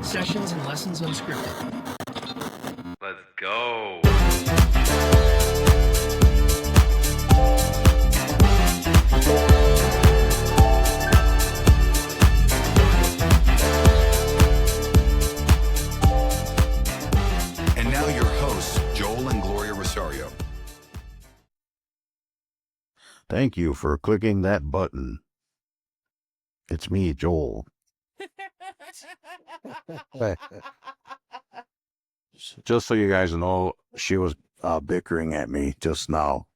Sessions and Lessons Unscripted. Let's go. And now your hosts, Joel and Gloria Rosario. Thank you for clicking that button. It's me, Joel. Just so you guys know, she was bickering at me just now.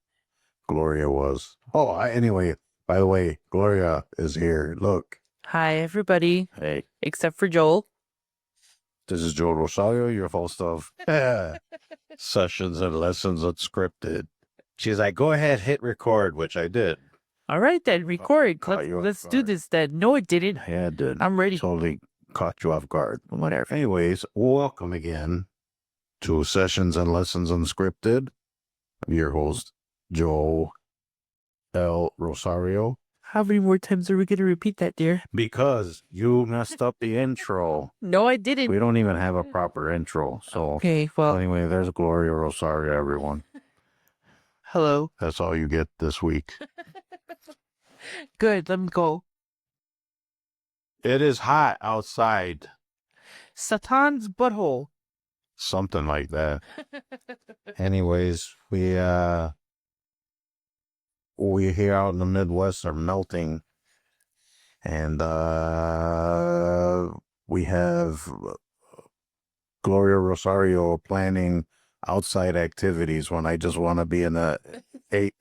Gloria was. Anyway, by the way, Gloria is here. Look. Hi, everybody, Hey, except for Joel. this is Joel Rosario, your host of Sessions and Lessons Unscripted. She's like, go ahead, hit record, which I did. All right, then, record. caught you off Let's do guard. this then. No, it didn't. Yeah, I did. I'm ready. Totally caught you off guard. Whatever. Anyways, welcome again to Sessions and Lessons Unscripted. I'm your host, Joe L. Rosario. How many more times are we going to repeat that, dear? Because you messed up the intro. No, I didn't. We don't even have a proper intro. So, Okay, well, anyway, there's Gloria Rosario, everyone. hello. That's all you get this week. Good, let me go. It is hot outside. Satan's butthole. Something like that. Anyways, we here out in the Midwest are melting, and we have Gloria Rosario planning outside activities when I just want to be in a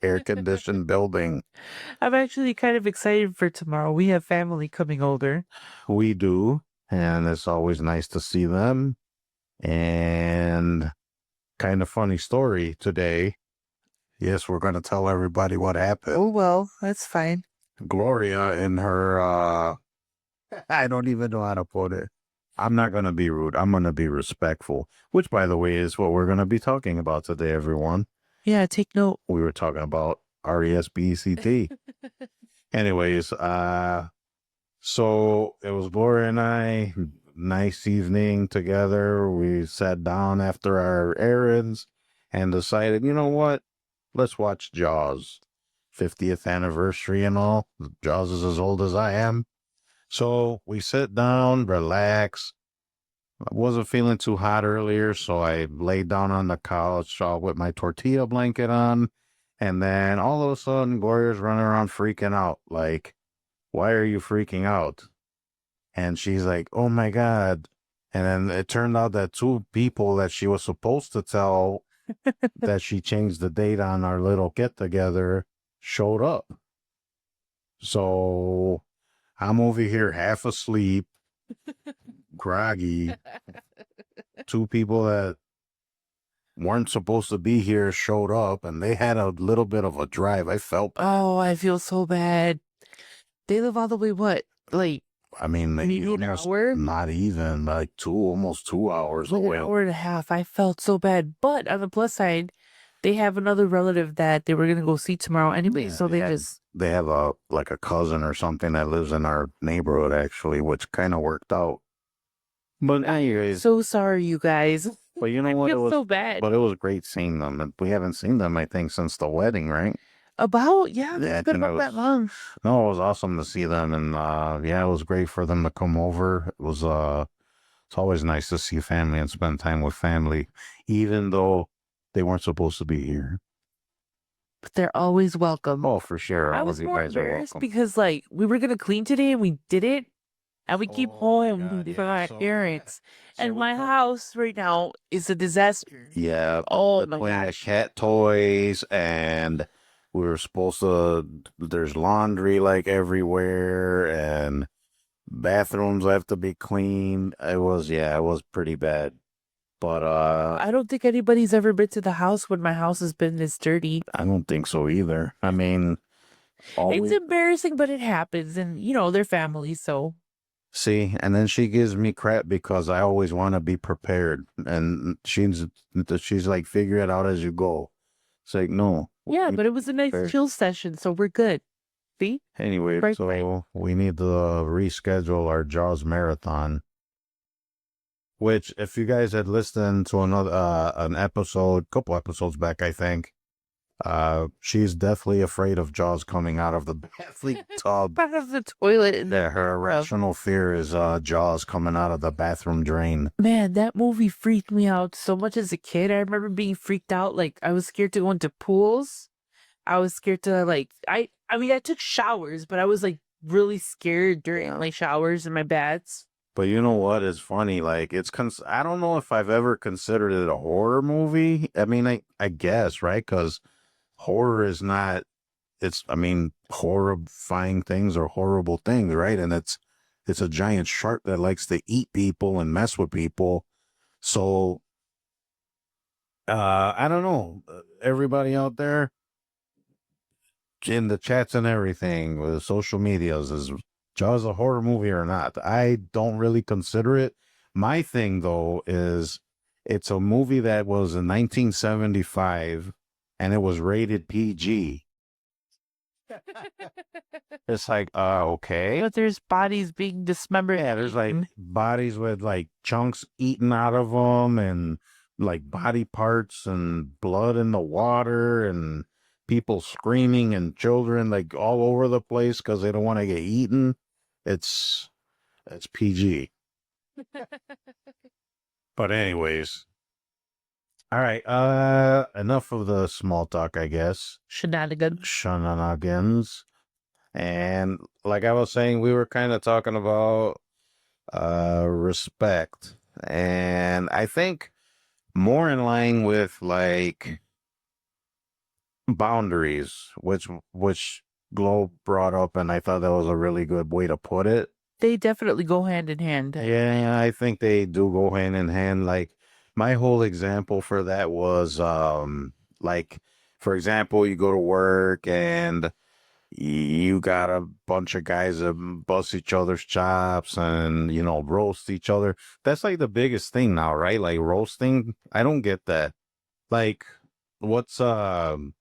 air-conditioned building. I'm actually kind of excited for tomorrow. We have family coming over. We do, and it's always nice to see them. And kind of funny story today. Yes, we're going to tell everybody what happened. Oh, well, that's fine. Gloria in her, I don't even know how to put it. I'm not going to be rude. I'm going to be respectful, which, by the way, is what we're going to be talking about today, everyone. Yeah, take note. We were talking about RESPCT. Anyways, so it was Gloria and I, nice evening together. We sat down after our errands and decided, you know what? Let's watch Jaws. 50th anniversary and all. Jaws is as old as I am. So we sit down, relax. I wasn't feeling too hot earlier, so I laid down on the couch with my tortilla blanket on. And then all of a sudden, Gloria's running around freaking out. Like, why are you freaking out? And she's like, oh my God. And then it turned out that two people that she was supposed to tell that she changed the date on our little get together showed up. So I'm over here half asleep, groggy. Two people that weren't supposed to be here showed up, and they had a little bit of a drive. I felt bad. Oh, I feel so bad. They live all the way, what? Like, I mean, maybe an almost hour? not even like almost 2 hours Like away. an hour and a half. I felt so bad. But on the plus side, they have another relative that they were going to go see tomorrow anyway. Yeah, So they just, They have a cousin or something that lives in our neighborhood, actually, which kind of worked out. But anyways, so sorry, you guys. but you know I what? It feel was, so bad. but it was great seeing them. And we haven't seen them, I think, since the wedding, right? Yeah, Yeah, it's been about that long. No, it was awesome to see them, and yeah, it was great for them to come over. It was it's always nice to see family and spend time with family, even though they weren't supposed to be here. But they're always welcome. Oh, for sure. I All was of you more guys are embarrassed welcome. because, like, we were going to clean today and we did it. And we keep Oh, home God, for yeah. our So- parents. And so my we- house right now is a disaster. Yeah. Oh, my Between the gosh. cat toys, and we were supposed to. There's laundry like everywhere, and bathrooms have to be cleaned. It was pretty bad. But I don't think anybody's ever been to the house when my house has been this dirty. I don't think so either. I mean, It's embarrassing, but it happens. And, you know, they're family, so. see, and then she gives me crap because I always want to be prepared, and she's like, figure it out as you go. It's like, no. Yeah, but it was a nice Fair. chill session, so we're good. See? Anyway, Right. so we need to reschedule our Jaws marathon. which if you guys had listened to another couple episodes back, I think, she's definitely afraid of Jaws coming out of the bathroom tub. Out of the toilet. Yeah, her irrational fear is Jaws coming out of the bathroom drain. Man, that movie freaked me out so much as a kid. I remember being freaked out. Like, I was scared to go into pools. I was scared to, like, I mean, I took showers, but I was, like, really scared during, like, showers in my baths. But you know what is funny? Like, I don't know if I've ever considered it a horror movie. I mean, I guess, right? Because horror is not, horrifying things are horrible things, right? And it's a giant shark that likes to eat people and mess with people. So, I don't know. Everybody out there in the chats and everything with the social medias, is Jaws a horror movie or not? I don't really consider it. My thing, though, is it's a movie that was in 1975 and it was rated PG. It's like, okay. But there's bodies being dismembered. Yeah, there's like eaten. bodies with like chunks eaten out of them and like body parts and blood in the water and people screaming and children like all over the place because they don't want to get eaten. It's PG. But anyways, all right. Enough of the small talk, I guess. Shenanigans. And like I was saying, we were kind of talking about respect, and I think more in line with like boundaries, which Globe brought up, and I thought that was a really good way to put it. They definitely go hand in hand. Yeah, I think they do go hand in hand. Like my whole example for that was like, for example, you go to work and you got a bunch of guys that bust each other's chops and, roast each other. That's like the biggest thing now, right? Like roasting. I don't get that. Like, what's the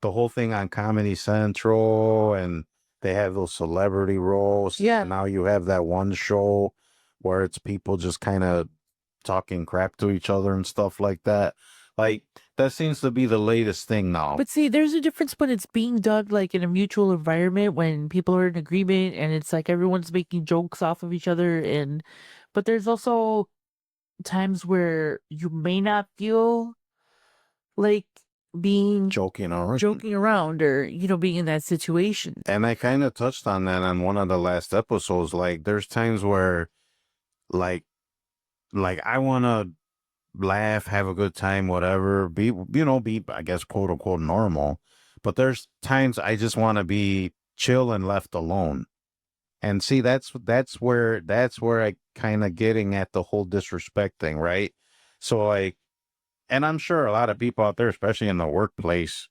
whole thing on Comedy Central, and they have those celebrity roasts. Yeah. And now you have that one show where it's people just kind of talking crap to each other and stuff like that. Like, that seems to be the latest thing now. But see, there's a difference when it's being done like in a mutual environment, when people are in agreement and it's like everyone's making jokes off of each other. But there's also times where you may not feel like being Joking around or, being in that situation. And I kind of touched on that on one of the last episodes. Like, there's times where, like I want to laugh, have a good time, whatever, be, I guess, quote unquote, normal. But there's times I just want to be chill and left alone. And see, that's where I kind of getting at the whole disrespect thing, right? So like, and I'm sure a lot of people out there, especially in the workplace,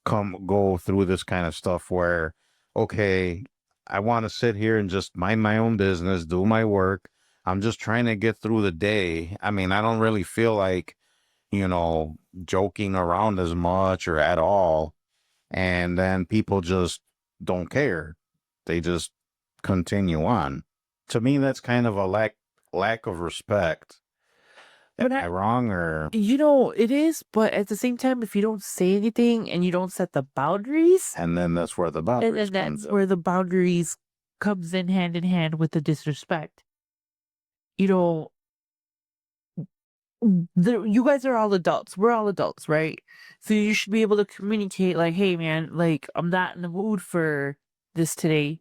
go through this kind of stuff where, okay, I want to sit here and just mind my own business, do my work. I'm just trying to get through the day. I mean, I don't really feel like, joking around as much or at all. And then people just don't care. They just continue on. To me, that's kind of a lack of respect. Am I wrong, or? It is, but at the same time, if you don't say anything and you don't set the boundaries, And then that's where the boundaries and then comes that's up. where the boundaries comes in hand with the disrespect. You guys are all adults. We're all adults, right? So you should be able to communicate like, hey man, like I'm not in the mood for this today,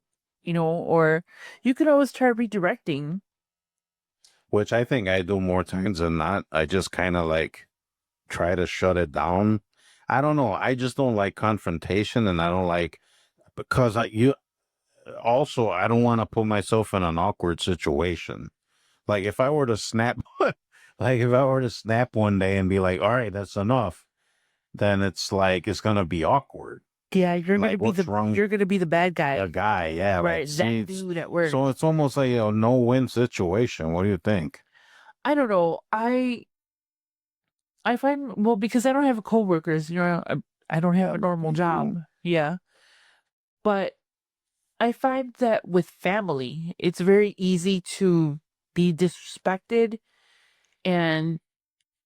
or you can always try redirecting. Which I think I do more times than not. I just kind of like try to shut it down. I don't know. I just don't like confrontation, and I don't like, because I don't want to put myself in an awkward situation. Like if I were to snap, one day and be like, all right, that's enough, then it's like, it's going to be awkward. Yeah, you're Like, gonna be what's wrong? you're gonna be the bad guy, A guy, yeah. right? Like, That see, it's- dude at work. so it's almost like a no-win situation. What do you think? I don't know. I find, well, because I don't have coworkers, I don't have a normal job. Yeah. But I find that with family, it's very easy to be disrespected and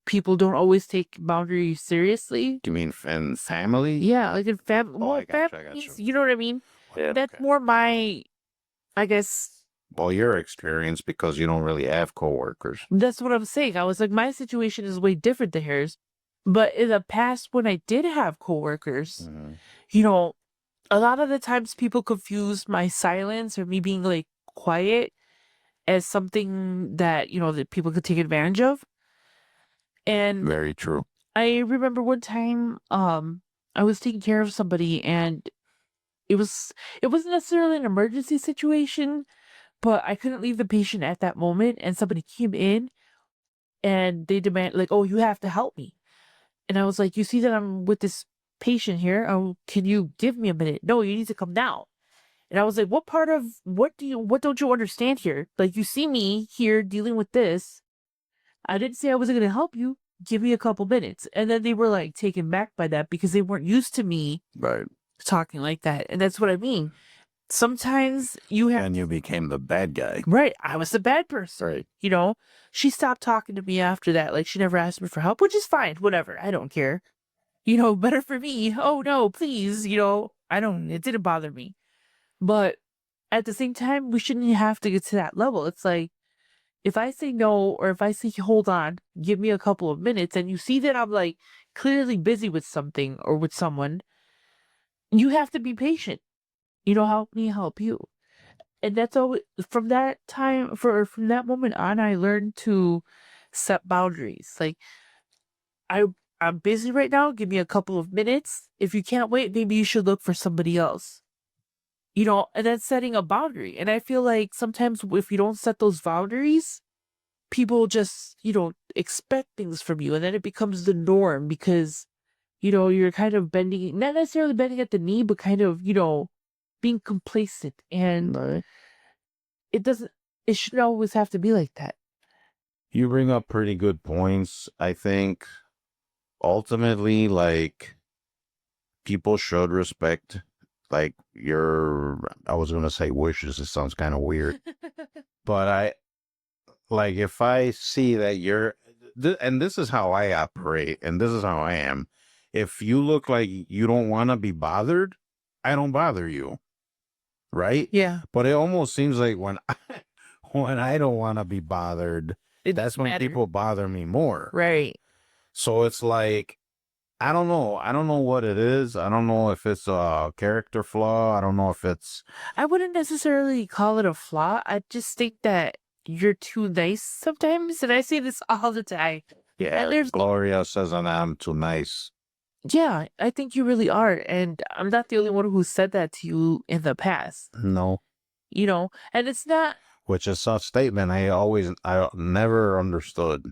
people don't always take boundaries seriously. You mean in family? Yeah, like in Oh, I got you. families, you know what I mean? Yeah, That's okay. more my, I guess, Well, your experience because you don't really have coworkers. that's what I'm saying. I was like, my situation is way different than hers. But in the past, when I did have coworkers, Mhm. you know, a lot of the times people confuse my silence or me being like quiet as something that, that people could take advantage of. And Very true. I remember one time, I was taking care of somebody and it wasn't necessarily an emergency situation, but I couldn't leave the patient at that moment and somebody came in and they demand like, "Oh, you have to help me." And I was like, "You see that I'm with this patient here? Oh, can you give me a minute?" "No, you need to come now." And I was like, what don't you understand here? Like, you see me here dealing with this. I didn't say I wasn't going to help you. Give me a couple minutes. And then they were like taken back by that because they weren't used to me Right. talking like that. And that's what I mean. Sometimes you have, And you became the bad guy. right. I was the bad person. Right. She stopped talking to me after that. Like, she never asked me for help, which is fine. Whatever. I don't care. Better for me. Oh, no, please. It didn't bother me. But at the same time, we shouldn't have to get to that level. It's like, if I say no, or if I say, hold on, give me a couple of minutes, and you see that I'm like clearly busy with something or with someone, you have to be patient. Help me help you. And that's always from that time, from that moment on, I learned to set boundaries. Like, I I'm busy right now, give me a couple of minutes. If you can't wait, maybe you should look for somebody else. And that's setting a boundary. And I feel like sometimes if you don't set those boundaries, people just, expect things from you. And then it becomes the norm because, you're kind of bending, not necessarily bending at the knee, but kind of, being complacent. And Right. it shouldn't always have to be like that. You bring up pretty good points. I think ultimately, like, people should respect, like, I was going to say wishes. It sounds kind of weird. But if I see that and this is how I operate, and this is how I am. If you look like you don't want to be bothered, I don't bother you. Right? Yeah. But it almost seems like when I don't want to be bothered, that's when people bother me more. Right. So it's like, I don't know. I don't know what it is. I don't know if it's a character flaw. I don't know if it's... I wouldn't necessarily call it a flaw. I just think that you're too nice sometimes. And I say this all the time. Yeah, Gloria says I'm too nice. Yeah, I think you really are. And I'm not the only one who said that to you in the past. No. And it's not... Which is a statement I never understood.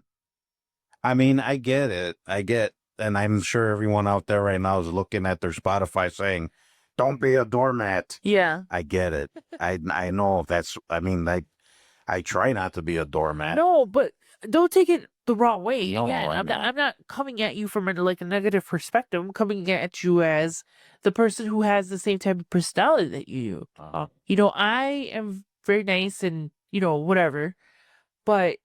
I mean, I get it. And I'm sure everyone out there right now is looking at their Spotify saying, don't be a doormat. Yeah. I get it. I know I try not to be a doormat. No, but don't take it the wrong way. No, Again, I know. I'm not coming at you from a negative perspective. I'm coming at you as the person who has the same type of personality that you do. I am very nice and, whatever. But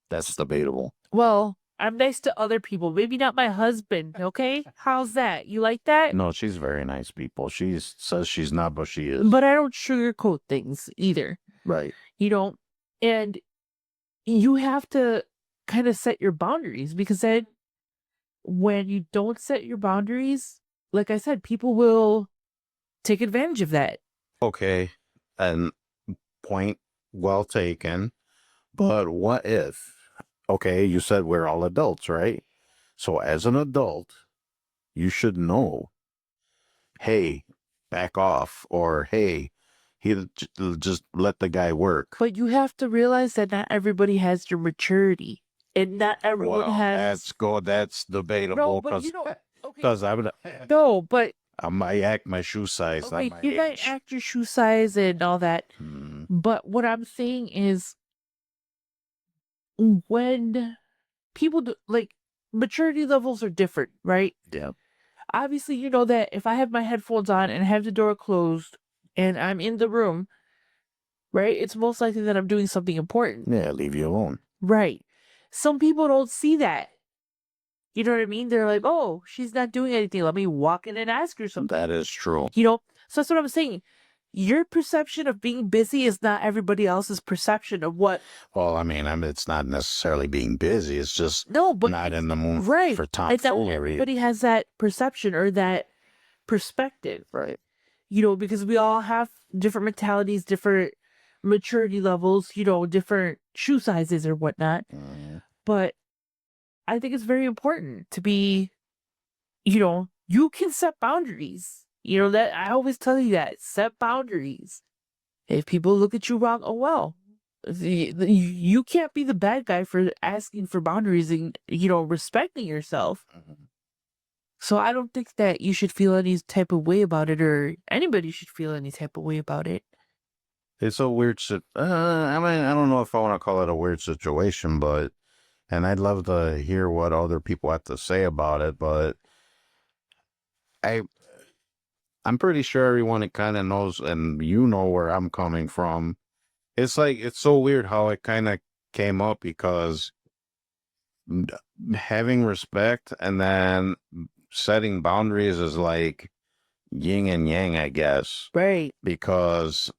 that's debatable. Well, I'm nice to other people. Maybe not my husband, okay? How's that? You like that? No, she's very nice people. She says she's not, but she is. But I don't sugarcoat things either. Right. And you have to kind of set your boundaries because then when you don't set your boundaries, like I said, people will take advantage of that. Okay. And point well taken. But what if, okay, you said we're all adults, right? So as an adult, you should know, hey, back off, or hey, he'll just let the guy work. But you have to realize that not everybody has your maturity. And not everyone has... That's debatable. No, but okay. Because No, but... I might act my shoe size. Okay, you might act your shoe size and all that. But what I'm saying is, when people do, maturity levels are different, right? Yeah. Obviously, you know that if I have my headphones on and have the door closed and I'm in the room, right, it's most likely that I'm doing something important. Yeah, leave you alone. Right. some people don't see that. You know what I mean? They're like, oh, she's not doing anything. Let me walk in and ask her something. That is true. You know, so that's what I'm saying. Your perception of being busy is not everybody else's perception of what. Well, I mean, it's not necessarily being busy. It's just No, but not in the mood right. for It's that tomfoolery. everybody has that perception or that perspective, Right. you know, because we all have different mentalities, different maturity levels, you know, different shoe sizes or whatnot. But I think it's very important to be, you know, you can set boundaries. You know, that I always tell you that, set boundaries. If people look at you wrong, oh well. You can't be the bad guy for asking for boundaries and, you know, respecting yourself. So I don't think that you should feel any type of way about it, or anybody should feel any type of way about it. It's a weird I mean, I don't know if I want to call it a weird situation, but, and I'd love to hear what other people have to say about it, but I'm pretty sure everyone kind of knows, and you know where I'm coming from. It's like, it's so weird how it kind of came up, because having respect and then setting boundaries is like yin and yang, I guess. Right. Because,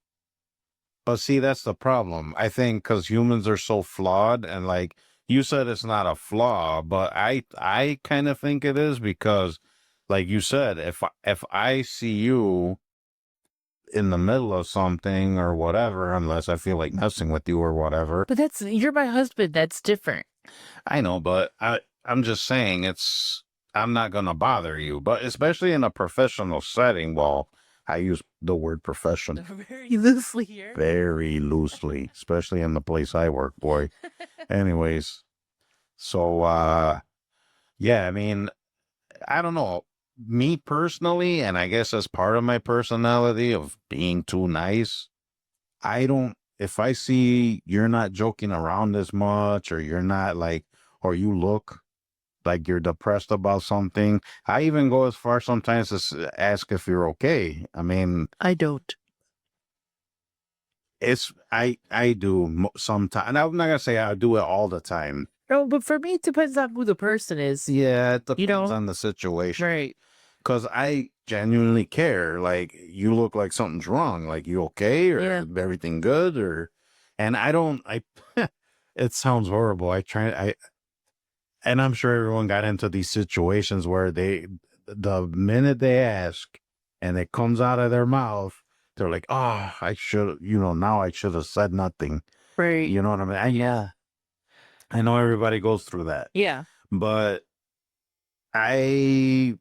but see, that's the problem. I think because humans are so flawed, and like you said, it's not a flaw, but I kind of think it is, because like you said, if I see you in the middle of something or whatever, unless I feel like messing with you or whatever. But you're my husband. That's different. I know, but I'm just saying, I'm not going to bother you, but especially in a professional setting. Well, I use the word professional Very loosely here. very loosely, especially in the place I work, boy. Anyways, so, yeah, I mean, I don't know. Me personally, and I guess as part of my personality of being too nice, if I see you're not joking around as much, or you're not like, or you look like you're depressed about something, I even go as far sometimes as ask if you're okay. I mean, I don't. I do sometimes, and I'm not gonna say I do it all the time. No, but for me, it depends on who the person is. Yeah, it depends You know? on the situation. Right. Because I genuinely care. Like, you look like something's wrong. Like, you okay? Or Yeah. everything good? And it sounds horrible. And I'm sure everyone got into these situations where the minute they ask and it comes out of their mouth, they're like, oh, now I should have said nothing. Right. You know what I mean? Yeah. I know everybody goes through that. Yeah. But I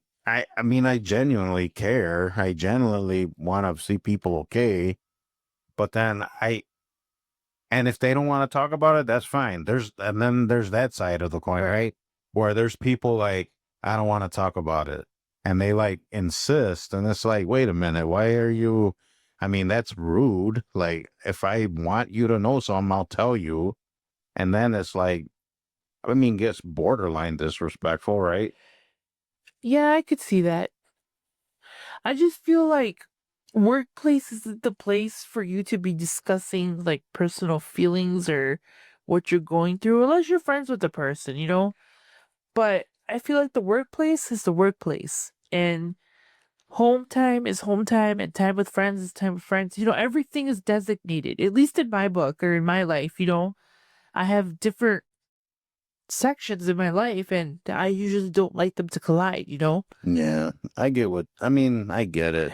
mean, I genuinely care. I genuinely want to see people okay. But then and if they don't want to talk about it, that's fine. And then there's that side of the coin, right? Where there's people like, I don't want to talk about it. And they like insist. And it's like, wait a minute, why are you, I mean, that's rude. Like, if I want you to know something, I'll tell you. And then it's like, I mean, gets borderline disrespectful, right? Yeah, I could see that. I just feel like workplace isn't the place for you to be discussing like personal feelings or what you're going through, unless you're friends with the person, you know? But I feel like the workplace is the workplace, and home time is home time, and time with friends is time with friends. You know, everything is designated, at least in my book or in my life, you know? I have different sections in my life, and I usually don't like them to collide, you know? Yeah, I get it.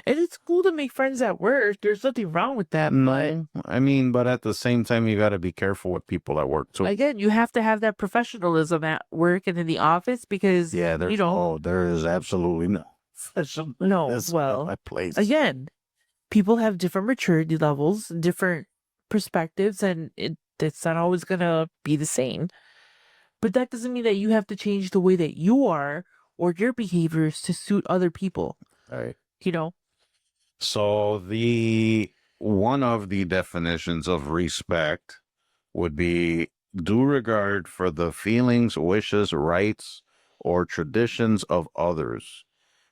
And it's cool to make friends at work. There's nothing wrong with that. No, I mean, but at the same time, you got to be careful with people at work too. But again, you have to have that professionalism at work and in the office, because, Yeah, you know, there is absolutely no. no, That's not well, my place. again, people have different maturity levels, different perspectives, and it's not always going to be the same. But that doesn't mean that you have to change the way that you are or your behaviors to suit other people, All right. you know? So one of the definitions of respect would be due regard for the feelings, wishes, rights, or traditions of others.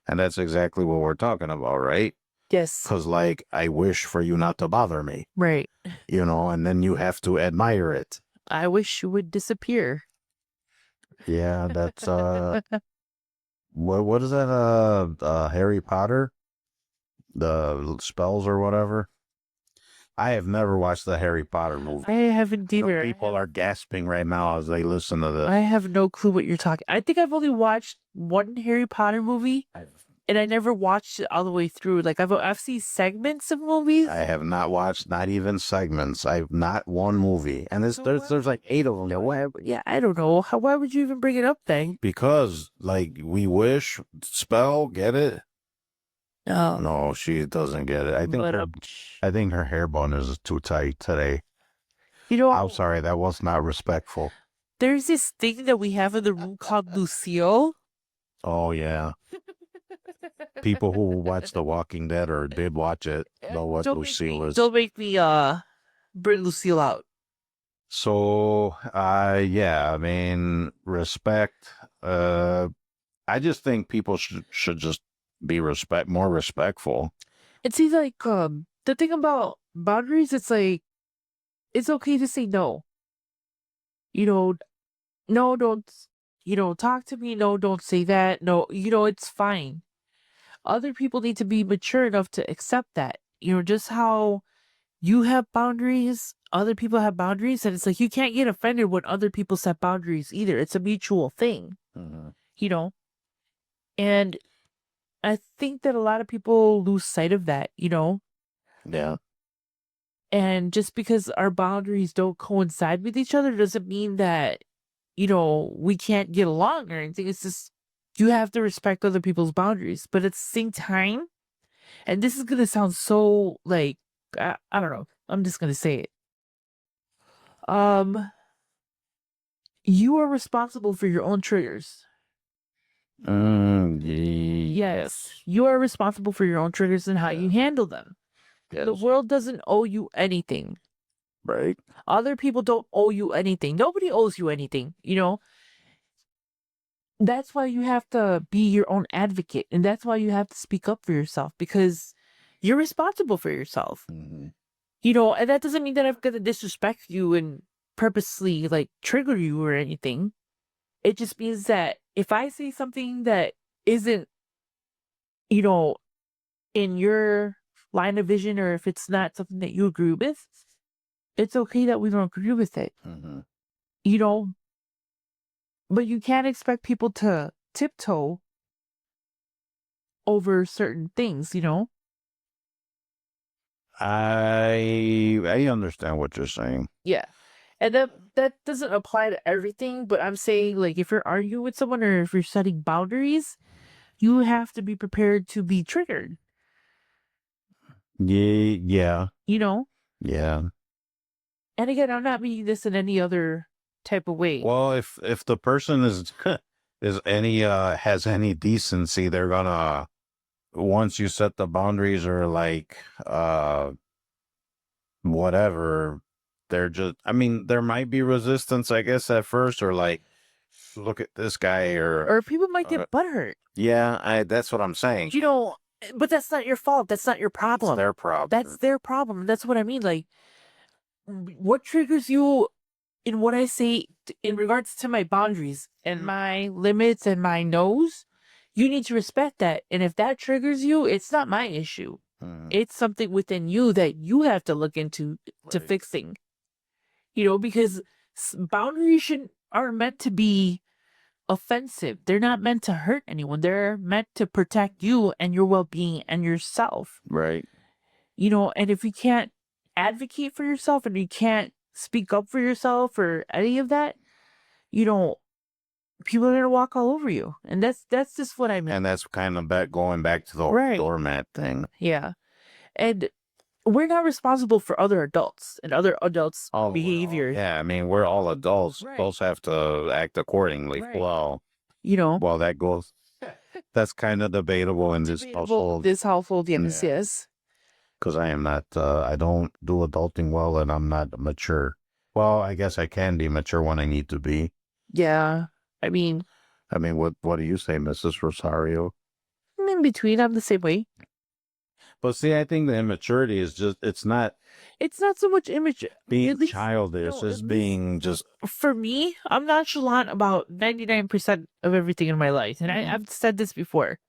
And that's exactly what we're talking about, right? Yes. Because, like, I wish for you not to bother me, Right. and then you have to admire it. I wish you would disappear. Yeah, that's what is that? Harry Potter, the spells or whatever. I have never watched the Harry Potter movie. I haven't I know either. people are gasping right now as they listen to this. I have no clue what you're talking. I think I've only watched one Harry Potter movie, and I never watched it all the way through. Like I've seen segments of movies. I have not watched not even segments. I've not one movie, and So there's like 8 of them. Yeah, I don't know. Why would you even bring it up then? Because like we wish spell get it. No, No, she doesn't get it. but I think her hair bun is too tight today. you know, I'm sorry, that was not respectful. there's this thing that we have in the room called Lucille. Oh yeah, people who watch The Walking Dead or did watch it know what Lucille is. Don't make me bring Lucille out. So, yeah, I mean, respect. I just think people should just be more respectful. And see, like, the thing about boundaries, it's like, it's okay to say no. You know, no, don't, talk to me. No, don't say that. No, it's fine. Other people need to be mature enough to accept that. Just how you have boundaries, other people have boundaries, and it's like you can't get offended when other people set boundaries either. It's a mutual thing, and I think that a lot of people lose sight of that, Yeah. and just because our boundaries don't coincide with each other doesn't mean that, we can't get along or anything. It's just you have to respect other people's boundaries. But at the same time, and this is going to sound so like, I don't know, I'm just going to say it. You are responsible for your own triggers. Yes, you are responsible for your own triggers and how you handle them. Yes. The world doesn't owe you anything. Right. Other people don't owe you anything. Nobody owes you anything, That's why you have to be your own advocate. And that's why you have to speak up for yourself, because you're responsible for yourself. Mm-hmm. And that doesn't mean that I'm going to disrespect you and purposely like trigger you or anything. It just means that if I say something that isn't, in your line of vision, or if it's not something that you agree with, it's okay that we don't agree with it. Mm-hmm. But you can't expect people to tiptoe over certain things, I understand what you're saying. Yeah. And that doesn't apply to everything, but I'm saying, like, if you're arguing with someone or if you're setting boundaries, you have to be prepared to be triggered. Yeah. Yeah. And again, I'm not meaning this in any other type of way. Well, if the person has any decency, they're gonna, once you set the boundaries or like whatever, they're just, I mean, there might be resistance, I guess, at first, or like, look at this guy, or people might get butthurt. Yeah, that's what I'm saying. But that's not your fault. That's not your problem. It's their problem. That's their problem. That's what I mean. Like, what triggers you in what I say in regards to my boundaries and my limits and my no's, you need to respect that. And if that triggers you, it's not my issue. It's something within you that you have to look into to fixing. Because boundaries aren't meant to be offensive. They're not meant to hurt anyone. They're meant to protect you and your well-being and yourself. Right. And if you can't advocate for yourself and you can't speak up for yourself or any of that, people are gonna walk all over you. And that's just what I mean. And that's kind of going back to the doormat thing. Yeah. And we're not responsible for other adults and other adults' behavior. Yeah, I mean, we're all adults. Right. Adults have to act accordingly. Right. Well, Well, that goes. That's kind of debatable in this household. This household, yes. Because I am not. I don't do adulting well, and I'm not mature. Well, I guess I can be mature when I need to be. Yeah. I mean, what do you say, Mrs. Rosario? I'm in between. I'm the same way. But see, I think the immaturity is just, it's not It's not so much image. being At least- childish, no, it's at least- being just, For me, I'm nonchalant about 99% of everything in my life. And I've said this before.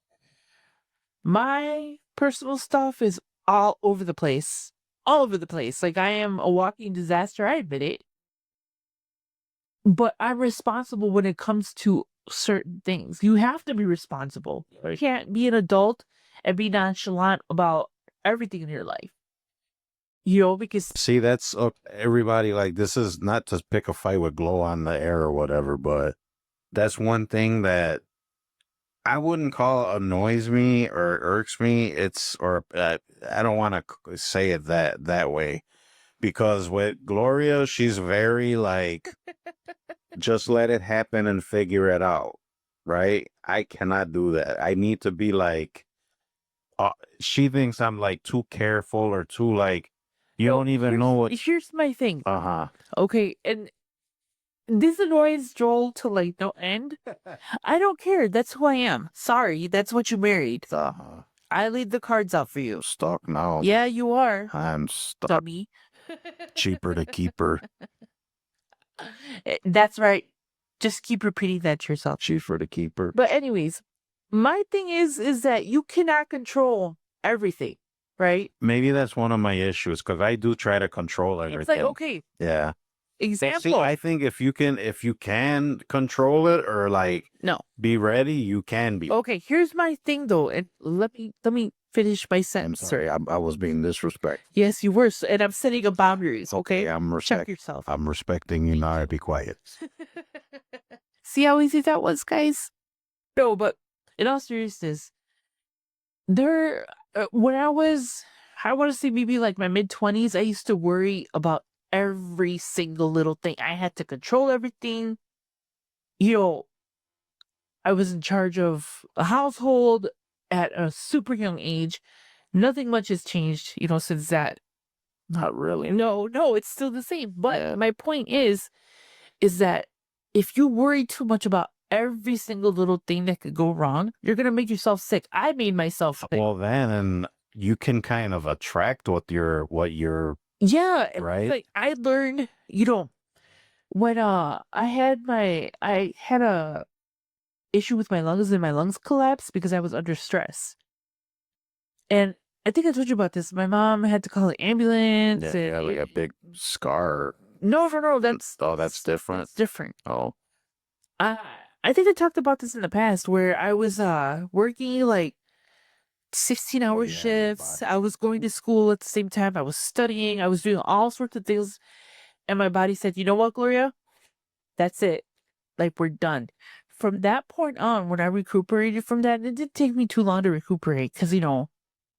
My personal stuff is all over the place. All over the place. Like, I am a walking disaster. I admit it. But I'm responsible when it comes to certain things. You have to be responsible. You can't be an adult and be nonchalant about everything in your life. You know, because see, that's everybody, like, this is not to pick a fight with Glow on the air or whatever, but that's one thing that I wouldn't call annoys me or irks me. It's, or I don't want to say it that way, because with Gloria, she's very like, just let it happen and figure it out, right? I cannot do that. I need to be like, she thinks I'm like too careful or too like, you don't even know what. Here's my thing. Uh-huh. Okay, and this annoys Joel to like no end. I don't care. That's who I am. Sorry, that's what you married. Uh-huh. I laid the cards out for you. Stuck now. Yeah, you are. I'm stuck. Dummy. Cheaper to keep her. That's right. Just keep repeating that to yourself. Cheaper to keep her. But anyways, my thing is that you cannot control everything, right? Maybe that's one of my issues, because I do try to control everything. It's like, okay, Yeah. example. See, I think if you can control it or like No. be ready, you can be. Okay, here's my thing though, and let me finish my I'm sentence. sorry, I was being disrespectful. Yes, you were, and I'm setting up boundaries. Okay, check yourself. I'm respecting you now. Be quiet. See how easy that was, guys? No, but in all seriousness, there, when I want to say maybe like my mid-20s, I used to worry about every single little thing. I had to control everything. You know, I was in charge of a household at a super young age. Nothing much has changed, you know, since that. Not really. No, it's still the same. But my point is that if you worry too much about every single little thing that could go wrong, you're going to make yourself sick. I made myself sick. Well, then you can kind of attract what you're Yeah. and, Right? Like, I learned, you know, when I had a issue with my lungs and my lungs collapsed because I was under stress. And I think I told you about this. My mom had to call an ambulance. yeah, and like a big scar. No, that's different. That's different. Oh, I think I talked about this in the past where I was working like 16-hour yeah, shifts. your I was going to school at the same time. I was studying. I was doing all sorts of things. And my body said, you know what, Gloria? That's it. Like, we're done. From that point on, when I recuperated from that, it didn't take me too long to recuperate because, you know,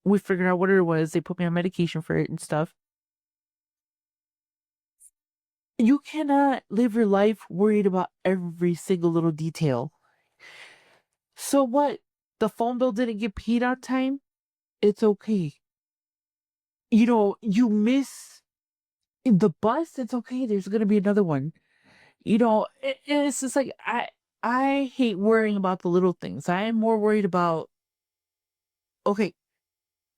we figured out what it was. They put me on medication for it and stuff. You cannot live your life worried about every single little detail. So what? The phone bill didn't get paid on time? It's okay. You know, you miss the bus? It's okay. There's going to be another one. You know, it's just like, I hate worrying about the little things. I am more worried about, okay,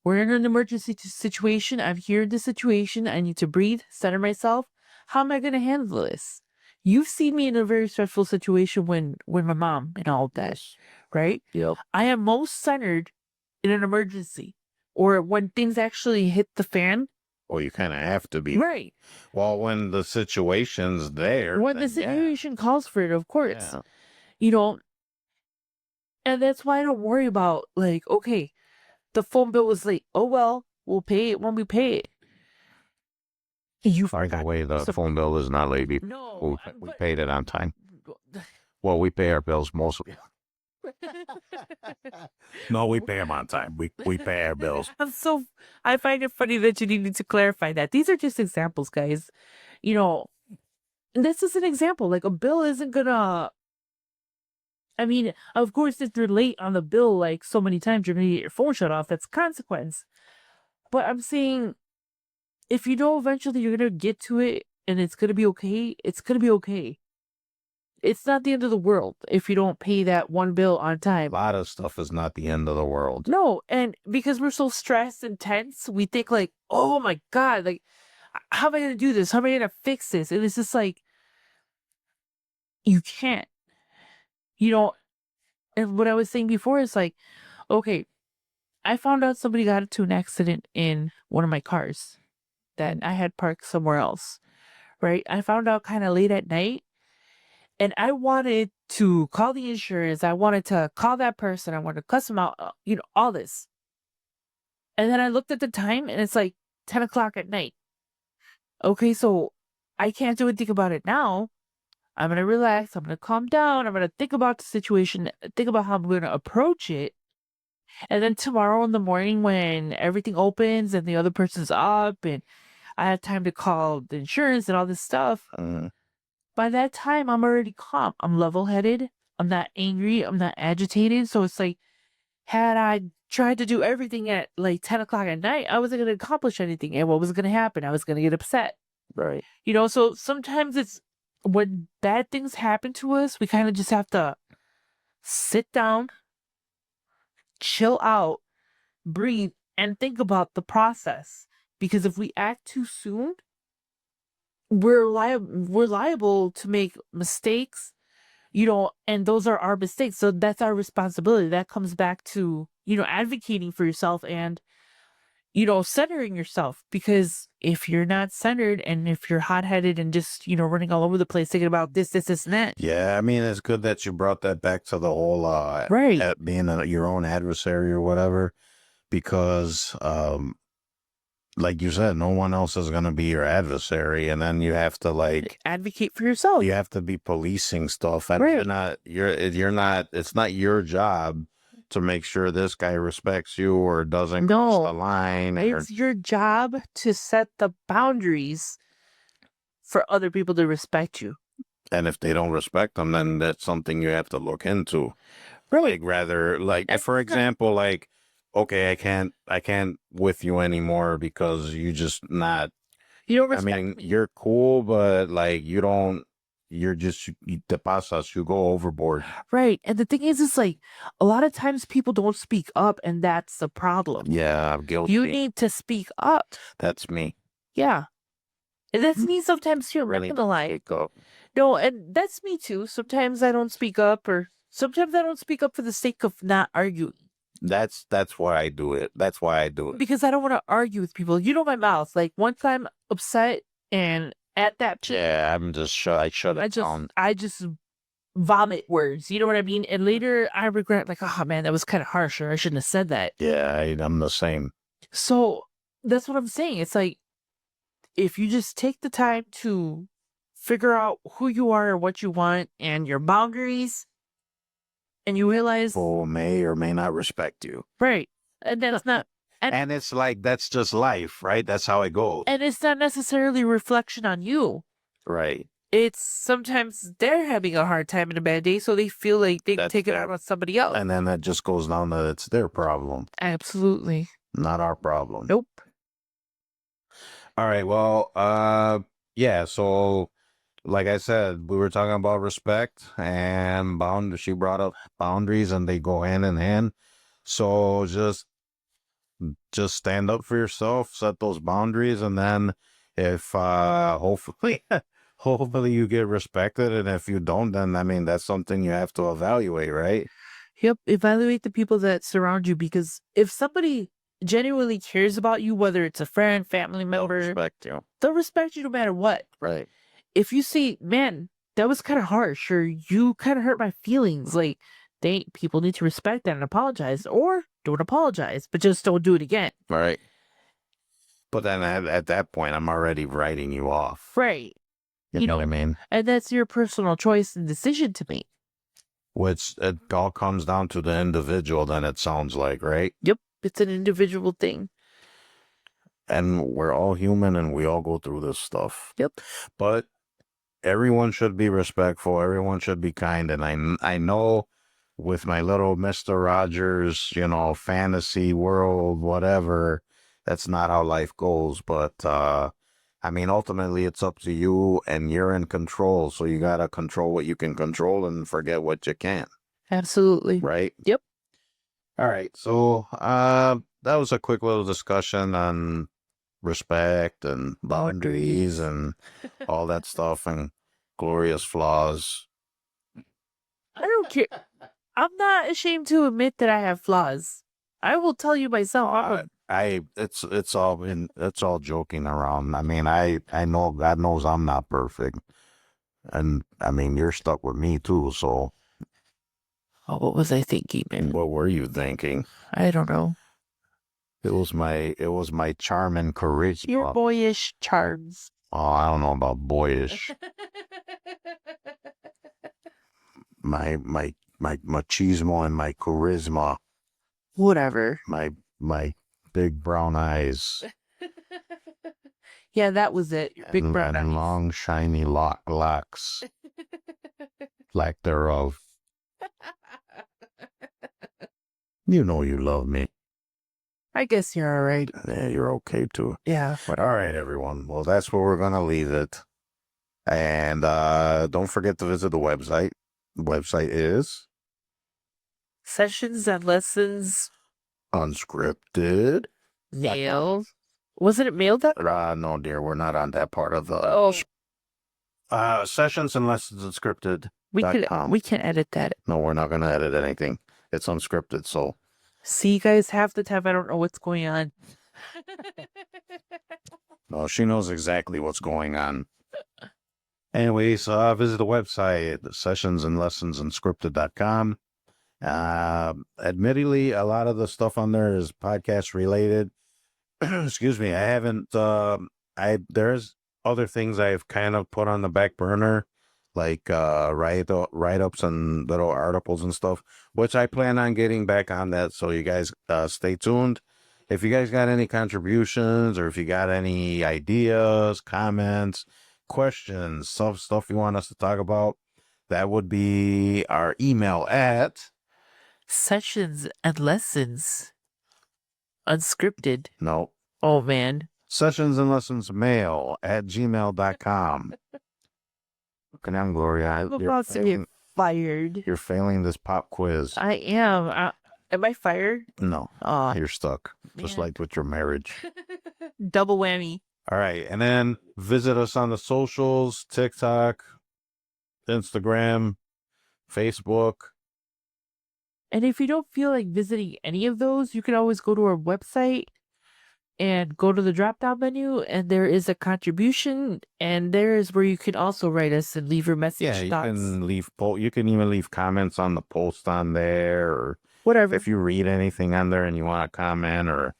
we're in an emergency situation. I'm here in this situation. I need to breathe, center myself. How am I going to handle this? You've seen me in a very stressful situation when my mom and all of that, right? yep. I am most centered in an emergency or when things actually hit the fan. Well, you kind of have to be. Right. Well, when the situation's there. When the then yeah. situation calls for it, of course. Yeah. You know, and that's why I don't worry about, like, okay, the phone bill was late. Oh, well, we'll pay it when we pay it. You By the forgot. way, the So- phone bill is not late. No. We but- paid it on time. Well, we pay our bills mostly. No, we pay them on time. We pay our bills. I find it funny that you needed to clarify that. These are just examples, guys. You know, this is an example. Like, a bill isn't gonna, I mean, of course, if you're late on the bill, like so many times, you're gonna get your phone shut off. That's a consequence. But I'm saying, if you know eventually you're gonna get to it and it's gonna be okay, it's gonna be okay. it's not the end of the world if you don't pay that one bill on A time. lot of stuff is not the end of the world. No, and because we're so stressed and tense, we think like, oh my God, like, how am I going to do this? How am I going to fix this? And it's just like, you can't, you know, and what I was saying before is like, okay, I found out somebody got into an accident in one of my cars that I had parked somewhere else, right? I found out kind of late at night, and I wanted to call the insurance. I wanted to call that person. I wanted to cuss them out, all this. And then I looked at the time, and it's like 10 o'clock at night. Okay, so I can't do anything about it now. I'm going to relax. I'm going to calm down. I'm going to think about the situation, think about how I'm going to approach it. And then tomorrow in the morning, when everything opens and the other person's up and I have time to call the insurance and all this stuff, by that time, I'm already calm. I'm level headed. I'm not angry. I'm not agitated. So it's like, had I tried to do everything at like 10 o'clock at night, I wasn't going to accomplish anything. And what was going to happen? I was going to get upset. Right. So sometimes it's when bad things happen to us, we kind of just have to sit down, chill out, breathe, and think about the process. Because if we act too soon, we're liable to make mistakes, and those are our mistakes. So that's our responsibility. That comes back to, advocating for yourself and, centering yourself. Because if you're not centered and if you're hot-headed and just, running all over the place thinking about this, and that. Yeah, I mean, it's good that you brought that back to the whole Right. being your own adversary or whatever, because like you said, no one else is going to be your adversary, and then you have to like advocate for yourself. you have to be policing stuff, and Right. you're not. It's not your job to make sure this guy respects you or doesn't cross the No, line. Or, it's your job to set the boundaries for other people to respect you. and if they don't respect them, then that's something you have to look into. Really? Like rather, like And for example, like okay, I can't with you anymore because you just not. you don't I respect mean, me. you're cool, but like you don't. You're just you te pasas. You go overboard. Right. And the thing is, it's like a lot of times people don't speak up, and that's the problem. Yeah, I'm guilty. You need to speak up. That's me. Yeah. And that's me sometimes too. I'm not gonna lie. Go. No, and that's me too. Sometimes I don't speak up, or sometimes I don't speak up for the sake of not arguing. That's why I do it. That's why I do it. Because I don't want to argue with people. You know my mouth. Like once I'm upset and at that peak, Yeah, I'm just I shut it down. I just vomit words. You know what I mean? And later I regret, like, oh man, that was kind of harsh, or I shouldn't have said that. Yeah, I'm the same. So that's what I'm saying. It's like if you just take the time to figure out who you are or what you want and your boundaries, and you realize, People may or may not respect you, right, and that's not, and it's like that's just life, right? That's how it goes, and it's not necessarily a reflection on you. right? It's sometimes they're having a hard time and a bad day, so they feel like they can That's take it fair. out on somebody else. And then that just goes down to it's their problem, Absolutely. not our problem. Nope. All right. Well, yeah. So, like I said, we were talking about respect and She brought up boundaries, and they go hand in hand. So just stand up for yourself, set those boundaries, and then if hopefully hopefully you get respected, and if you don't, then I mean that's something you have to evaluate, right? Yep. Evaluate the people that surround you, because if somebody genuinely cares about you, whether it's a friend, family They'll member, respect you, they'll respect you no matter what. right? If you say, man, that was kind of harsh, or you kind of hurt my feelings, like people need to respect that and apologize, or don't apologize, but just don't do it again. Right. But then at that point, I'm already writing you off. Right. You know what I mean? And that's your personal choice and decision to make. Which it all comes down to the individual, then it sounds like, right? Yep. It's an individual thing. And we're all human and we all go through this stuff. Yep. But everyone should be respectful. Everyone should be kind. And I know with my little Mr. Rogers, fantasy world, whatever, that's not how life goes. But I I mean, ultimately, it's up to you, and you're in control. So you gotta control what you can control and forget what you can't. Absolutely. Right? Yep. All right. So that was a quick little discussion on respect and boundaries and all that stuff and Gloria's flaws. I don't care. I'm not ashamed to admit that I have flaws. I will tell you myself. It's all joking around. I mean, I know God knows I'm not perfect, and I mean you're stuck with me too. So Oh, what was I thinking, man? what were you thinking? I don't know. It was my charm and charisma. Your boyish charms. Oh, I don't know about boyish. my machismo and my charisma. Whatever. My big brown eyes. Yeah, that was it. Your big and, brown and eyes. long shiny locks. Lack thereof. You know you love me. I guess you're all right. Yeah, you're okay too. Yeah. But all right, everyone. Well, that's where we're gonna leave it. And don't forget to visit the website. The website is Sessions and lessons unscripted. mail. Wasn't it mailed up? No, dear, we're not on that part of the sessions and lessons unscripted. We can edit that. No, we're not gonna edit anything. It's unscripted, so See, guys, half the time I don't know what's going on. no, she knows exactly what's going on. Anyways, visit the website, sessionsandlessonsunscripted.com. Admittedly, a lot of the stuff on there is podcast related. Excuse me, I haven't. There's other things I've kind of put on the back burner, like write-ups and little articles and stuff, which I plan on getting back on that. So you guys stay tuned. If you guys got any contributions or if you got any ideas, comments, questions, stuff you want us to talk about, that would be our email at Sessions and lessons unscripted. no Oh, man. sessions and lessons mail at gmail.com. Come on, Gloria. I'm about to get fired. You're failing this pop quiz. I am. Am I fired? No, Oh, you're stuck. Just man. like with your marriage. Double whammy. All right. And then visit us on the socials, TikTok, Instagram, Facebook. And if you don't feel like visiting any of those, you can always go to our website and go to the drop-down menu, and there is a contribution, and there is where you can also write us and leave your message. Yeah, you thoughts. can you can even leave comments on the post on there, or Whatever. if you read anything on there and you want to comment or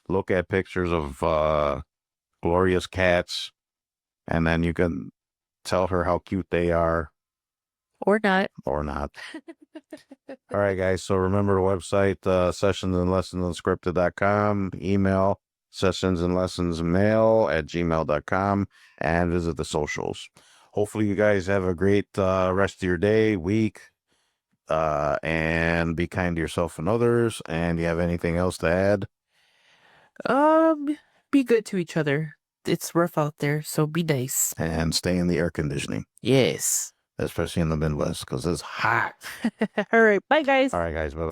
look at pictures of Gloria's cats, and then you can tell her how cute they are Or not. or not. All right, guys. So remember the website, sessionsandlessonsunscripted.com, email sessionsandlessonsmail at gmail.com, and visit the socials. Hopefully you guys have a great rest of your day, week, and be kind to yourself and others. And you have anything else to add? Be good to each other. It's rough out there, so be nice. And stay in the air conditioning, Yes. especially in the Midwest, because it's hot. All right. Bye, guys. All right, guys. Bye.